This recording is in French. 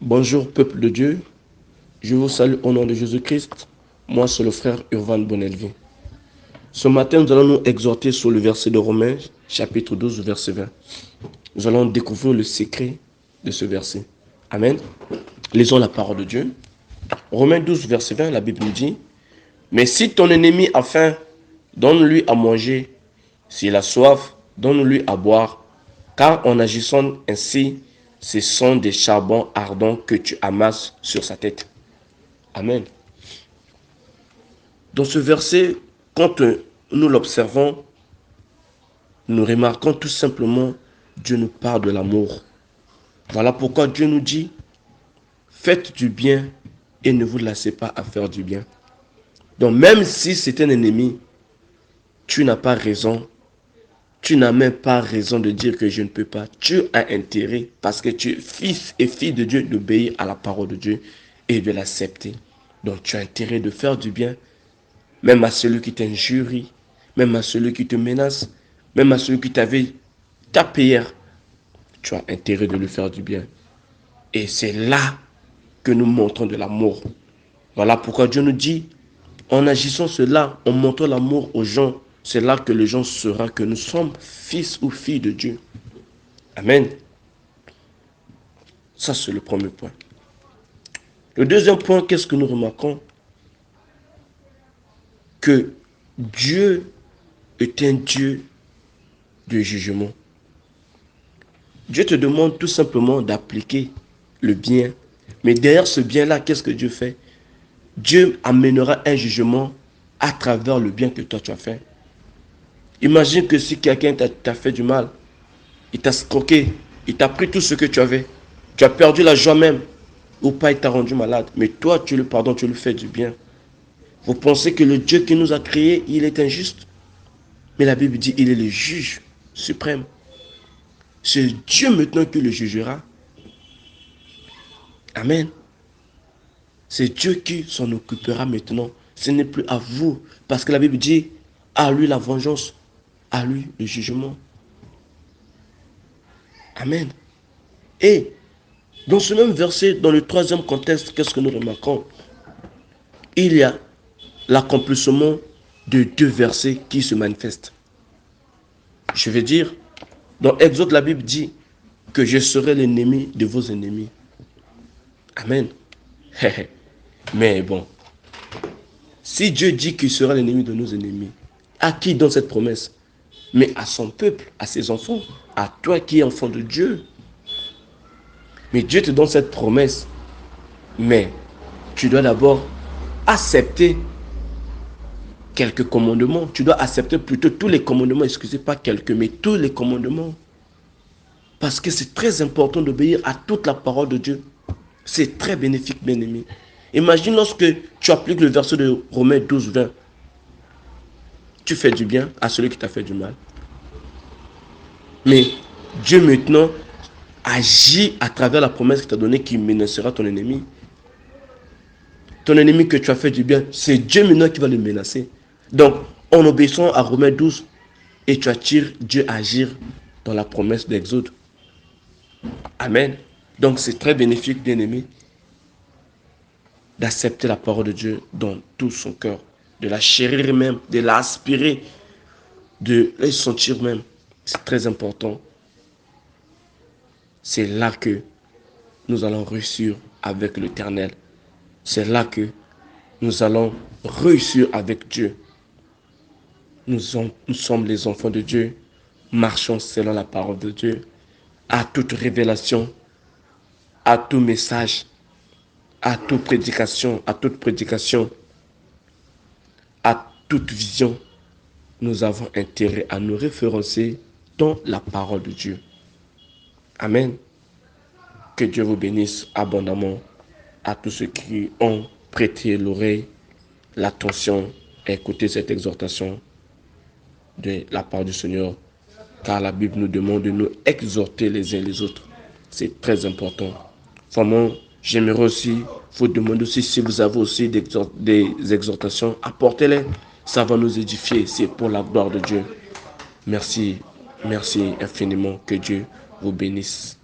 Bonjour peuple de Dieu, je vous salue au nom de Jésus-Christ. Moi c'est le frère Urvan Bonelvi. Ce matin nous allons nous exhorter sur le verset de Romains chapitre 12 verset 20. Nous allons découvrir le secret de ce verset. Amen. Lisons la parole de Dieu. Romains 12 verset 20, la Bible nous dit: mais si ton ennemi a faim, donne-lui à manger. S'il a soif, donne-lui à boire. Car en agissant ainsi, ce sont des charbons ardents que tu amasses sur sa tête. Amen. Dans ce verset, quand nous l'observons, nous remarquons tout simplement Dieu nous parle de l'amour. Voilà pourquoi Dieu nous dit: faites du bien et ne vous lassez pas à faire du bien. Donc même si c'est un ennemi, tu n'as pas raison. Tu n'as même pas raison de dire que je ne peux pas. Tu as intérêt, parce que tu es fils et fille de Dieu, d'obéir à la parole de Dieu et de l'accepter. Donc tu as intérêt de faire du bien, même à celui qui t'injurie, même à celui qui te menace, même à celui qui t'avait tapé hier. Tu as intérêt de lui faire du bien. Et c'est là que nous montrons de l'amour. Voilà pourquoi Dieu nous dit, en agissant cela, en montrant l'amour aux gens, c'est là que les gens sauront que nous sommes fils ou filles de Dieu. Amen. Ça, c'est le premier point. Le deuxième point, qu'est-ce que nous remarquons? Que Dieu est un Dieu de jugement. Dieu te demande tout simplement d'appliquer le bien. Mais derrière ce bien-là, qu'est-ce que Dieu fait? Dieu amènera un jugement à travers le bien que toi tu as fait. Imagine que si quelqu'un t'a fait du mal, il t'a escroqué, il t'a pris tout ce que tu avais, tu as perdu la joie même, ou pas il t'a rendu malade, mais toi tu le pardonnes, tu lui fais du bien. Vous pensez que le Dieu qui nous a créés, il est injuste? Mais la Bible dit, il est le juge suprême. C'est Dieu maintenant qui le jugera. Amen. C'est Dieu qui s'en occupera maintenant. Ce n'est plus à vous. Parce que la Bible dit, à lui la vengeance, à lui le jugement. Amen. Et dans ce même verset, dans le troisième contexte, qu'est-ce que nous remarquons? Il y a l'accomplissement de deux versets qui se manifestent. Je veux dire, dans Exode, la Bible dit que je serai l'ennemi de vos ennemis. Amen. Mais bon, si Dieu dit qu'il sera l'ennemi de nos ennemis, à qui donne cette promesse? Mais à son peuple, à ses enfants, à toi qui es enfant de Dieu. Mais Dieu te donne cette promesse, mais tu dois d'abord accepter quelques commandements. Tu dois accepter plutôt tous les commandements, excusez pas quelques, mais tous les commandements. Parce que c'est très important d'obéir à toute la parole de Dieu. C'est très bénéfique, bien aimé. Imagine lorsque tu appliques le verset de Romains 12, 20. Tu fais du bien à celui qui t'a fait du mal. Mais Dieu maintenant agit à travers la promesse qu'il t'a donnée qui menacera ton ennemi. Ton ennemi que tu as fait du bien, c'est Dieu maintenant qui va le menacer. Donc, en obéissant à Romains 12, et tu attires Dieu à agir dans la promesse d'Exode. Amen. Donc, c'est très bénéfique, bien aimé, d'accepter la parole de Dieu dans tout son cœur, de la chérir même, de l'aspirer, de la sentir même. C'est très important. C'est là que nous allons réussir avec l'Éternel. C'est là que nous allons réussir avec Dieu. Nous sommes les enfants de Dieu, marchons selon la parole de Dieu, à toute révélation, à tout message, à toute prédication, à toute vision. Nous avons intérêt à nous référencer dans la parole de Dieu. Amen. Que Dieu vous bénisse abondamment à tous ceux qui ont prêté l'oreille, l'attention à écouter cette exhortation de la part du Seigneur. Car la Bible nous demande de nous exhorter les uns les autres. C'est très important. Vraiment, j'aimerais aussi vous demander aussi si vous avez aussi des exhortations, apportez-les. Ça va nous édifier. C'est pour la gloire de Dieu. Merci. Merci infiniment. Que Dieu vous bénisse.